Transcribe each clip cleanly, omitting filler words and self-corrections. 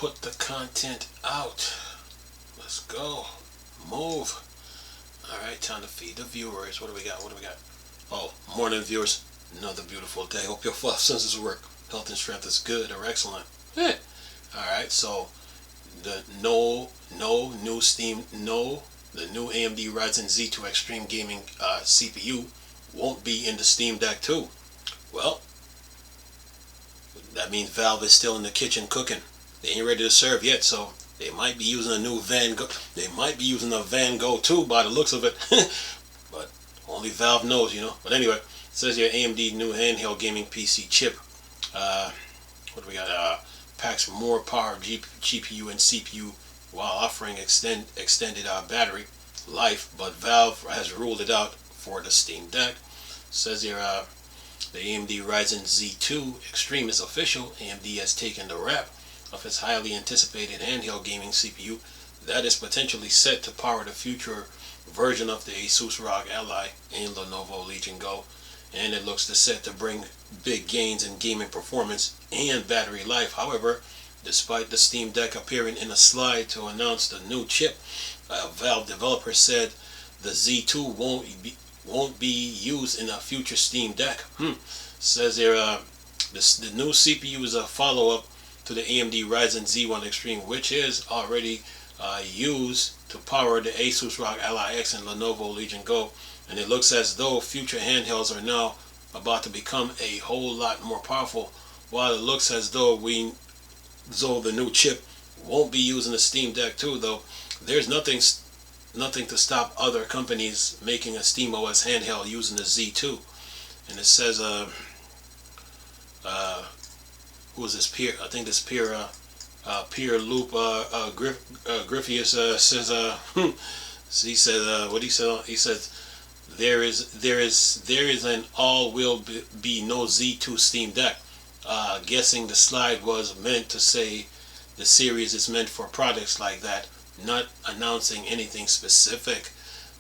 put the content out. Let's go. Move. Alright, time to feed the viewers. What do we got? What do we got? Oh, morning viewers. Another beautiful day. Hope your five senses work. Health and strength is good or excellent. Alright, so the the new AMD Ryzen Z2 Extreme Gaming CPU won't be in the Steam Deck 2. Well, that means Valve is still in the kitchen cooking. They ain't ready to serve yet, so they might be using a new Van Gogh. They might be using a Van Gogh too, by the looks of it. But only Valve knows, you know. But anyway, it says here AMD new handheld gaming PC chip. What do we got? Packs more power GPU and CPU while offering extended battery life, but Valve has ruled it out for the Steam Deck. It says here the AMD Ryzen Z2 Extreme is official. AMD has taken the rap of its highly anticipated handheld gaming CPU that is potentially set to power the future version of the Asus ROG Ally and Lenovo Legion Go, and it looks set to bring big gains in gaming performance and battery life. However, despite the Steam Deck appearing in a slide to announce the new chip, Valve developers said the Z2 won't be used in a future Steam Deck. Says here the new CPU is a follow-up to the AMD Ryzen Z1 Extreme, which is already used to power the Asus ROG Ally X and Lenovo Legion Go, and it looks as though future handhelds are now about to become a whole lot more powerful. While it looks as though the new chip won't be using the Steam Deck 2, though, there's nothing to stop other companies making a SteamOS handheld using the Z2. And it says who is this peer? I think this peer Loop Griffius says he said what he said. He said there is an all will be no Z2 Steam Deck. Guessing the slide was meant to say the series is meant for products like that, not announcing anything specific.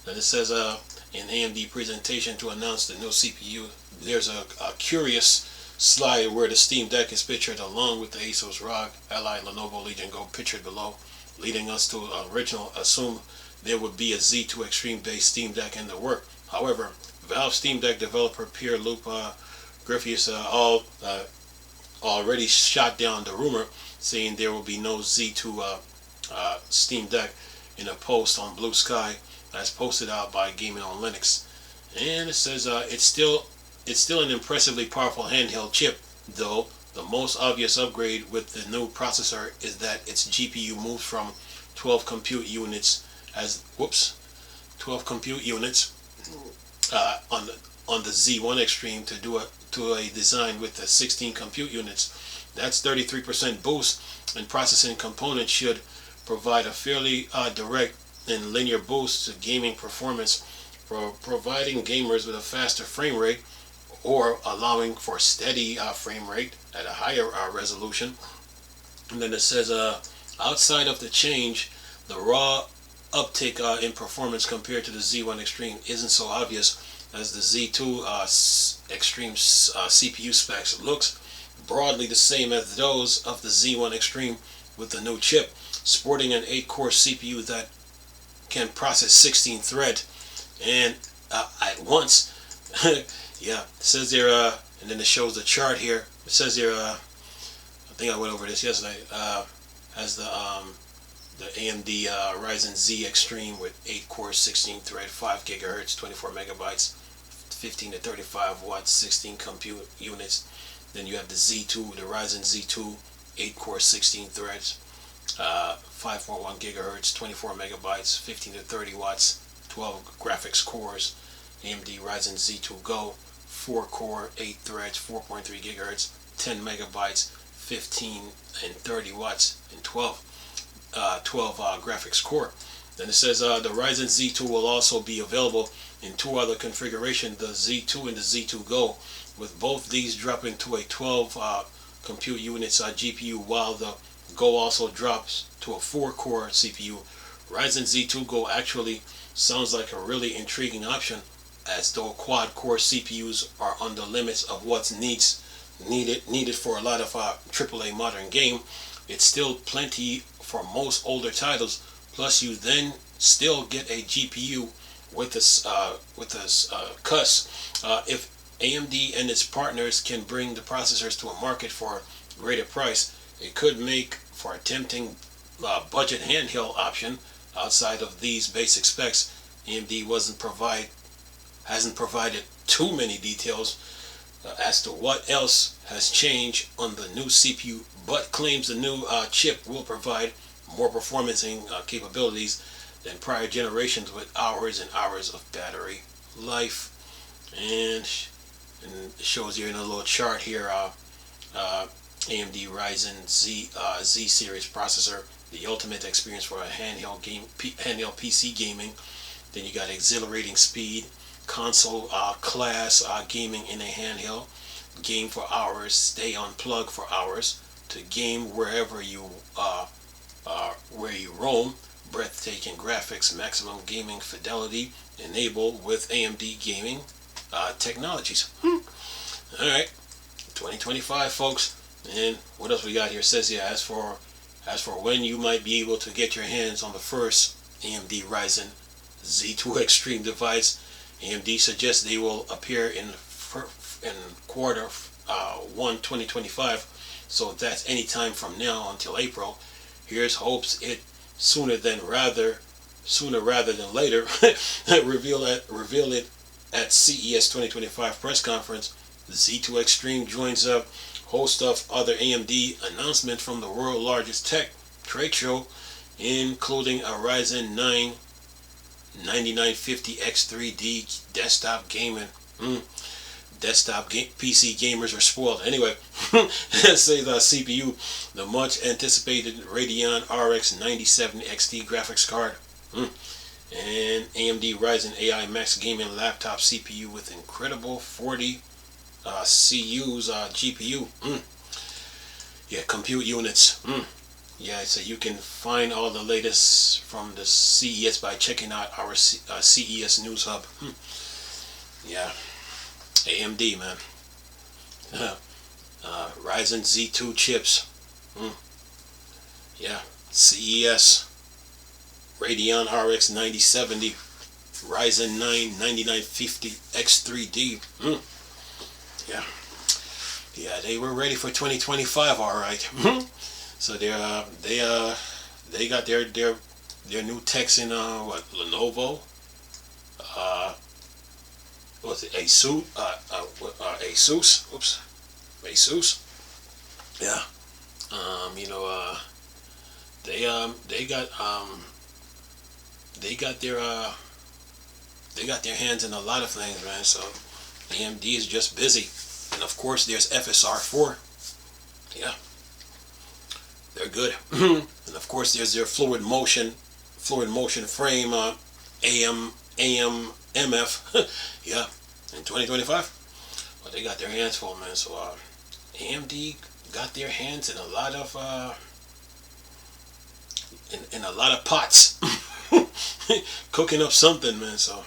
And it says in AMD presentation to announce the new CPU, there's a curious slide where the Steam Deck is pictured along with the Asus ROG Ally Lenovo Legion Go pictured below, leading us to original assume there would be a Z2 Extreme based Steam Deck in the work. However, Valve Steam Deck developer Pierre Loop Griffius already shot down the rumor, saying there will be no Z2 Steam Deck in a post on Blue Sky as posted out by Gaming on Linux. And it says it's still an impressively powerful handheld chip, though the most obvious upgrade with the new processor is that its GPU moves from 12 compute units on the Z1 Extreme to a design with the 16 compute units. That's 33% boost, and processing components should provide a fairly direct and linear boost to gaming performance, for providing gamers with a faster frame rate or allowing for steady frame rate at a higher resolution. And then it says outside of the change, the raw uptick in performance compared to the Z1 Extreme isn't so obvious, as the Z2 Extreme CPU specs looks broadly the same as those of the Z1 Extreme, with the new chip sporting an 8-core CPU that can process 16 threads and at once. Yeah, it says there, and then it shows the chart here. It says here, I think I went over this yesterday, has the AMD Ryzen Z Extreme with 8 cores, 16 thread, 5 gigahertz, 24 megabytes, 15 to 35 watts, 16 compute units. Then you have the Z2, the Ryzen Z2, 8 cores, 16 threads, 5.1 gigahertz, 24 megabytes, 15 to 30 watts, 12 graphics cores. AMD Ryzen Z2 Go, 4 core, 8 threads, 4.3 gigahertz, 10 megabytes, 15 and 30 watts, and 12 graphics core. Then it says the Ryzen Z2 will also be available in 2 other configurations, the Z2 and the Z2 Go, with both these dropping to a 12 compute units GPU, while the Go also drops to a 4-core CPU. Ryzen Z2 Go actually sounds like a really intriguing option, as though quad-core CPUs are on the limits of what needs needed for a lot of AAA modern game. It's still plenty for most older titles. Plus, you then still get a GPU with this CUS. If AMD and its partners can bring the processors to a market for a greater price, it could make for a tempting budget handheld option. Outside of these basic specs, AMD hasn't provided too many details as to what else has changed on the new CPU, but claims the new chip will provide more performance and capabilities than prior generations with hours and hours of battery life. And it shows you in a little chart here AMD Ryzen Z series processor, the ultimate experience for a handheld PC gaming. Then you got exhilarating speed, console class gaming in a handheld, game for hours, stay unplugged for hours, to game wherever you roam, breathtaking graphics, maximum gaming fidelity, enabled with AMD gaming technologies. Alright, 2025 folks. And what else we got here? It says here, as for when you might be able to get your hands on the first AMD Ryzen Z2 Extreme device, AMD suggests they will appear in quarter 1 2025, so that's any time from now until April. Here's hopes it sooner rather than later. reveal it at CES 2025 press conference. The Z2 Extreme joins a host of other AMD announcements from the world's largest tech trade show, including a Ryzen 9 9950X3D desktop gaming. PC gamers are spoiled. Anyway, say the CPU, the much anticipated Radeon RX 97 XT graphics card, and AMD Ryzen AI Max gaming laptop CPU with incredible 40 CU's GPU. Yeah, compute units. Yeah, so you can find all the latest from the CES by checking out our CES News Hub. Yeah, AMD, man. Ryzen Z2 chips. Yeah, CES. Radeon RX 9070. Ryzen 9 9950 X3D. Yeah. Yeah, they were ready for 2025, all right. So they got their new techs in Lenovo, what's it, Asus, Asus. Yeah. They got their hands in a lot of things, man. So AMD is just busy. And of course there's FSR4. Yeah. They're good. And of course there's their fluid motion frame AMF. Yeah, in 2025. But they got their hands full, man. So AMD got their hands in a lot of in a lot of pots. Cooking up something, man. So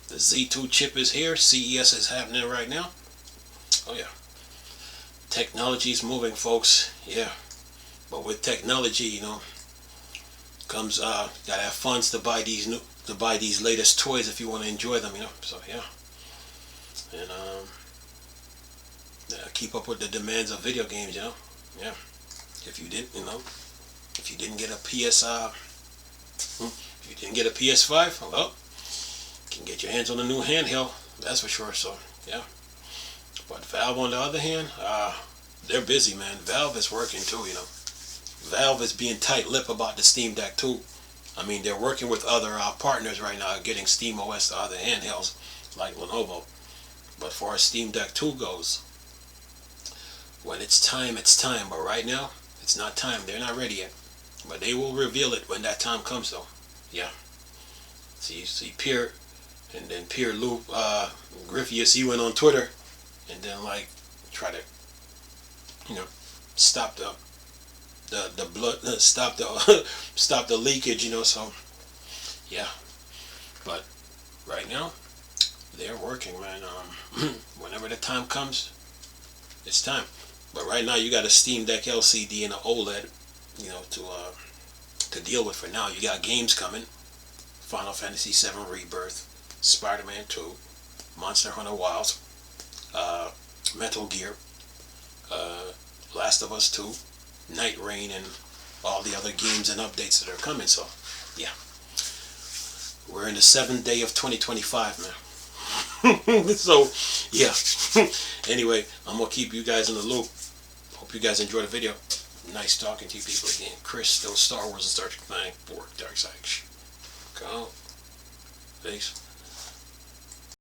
the Z2 chip is here. CES is happening right now. Oh yeah. Technology's moving, folks. Yeah. But with technology, comes gotta have funds to buy these latest toys if you want to enjoy them, So yeah. And keep up with the demands of video games, Yeah. If you didn't get a if you didn't get a PS5, well, you can get your hands on a new handheld. That's for sure. So yeah. But Valve, on the other hand, they're busy, man. Valve is working too, Valve is being tight-lipped about the Steam Deck 2. I mean, they're working with other partners right now, getting Steam OS to other handhelds like Lenovo. But far as Steam Deck 2 goes, when it's time, it's time. But right now, it's not time. They're not ready yet. But they will reveal it when that time comes, though. Yeah. See Pierre, and then Pierre Lou Griffius, he went on Twitter, and then try to, stop the blood, stop the leakage, So yeah. But right now, they're working, man. Whenever the time comes, It's time. But right now you got a Steam Deck LCD and an OLED, to deal with for now. You got games coming: Final Fantasy VII Rebirth, Spider-Man 2, Monster Hunter Wilds, Metal Gear, Last of Us 2, Night Rain, and all the other games and updates that are coming. So, yeah, we're in the 7th day of 2025, man. So, yeah. Anyway, I'm gonna keep you guys in the loop. Hope you guys enjoy the video. Nice talking to you people again. Chris, those Star Wars and Star Trek 9 for Dark Side. Go. Peace.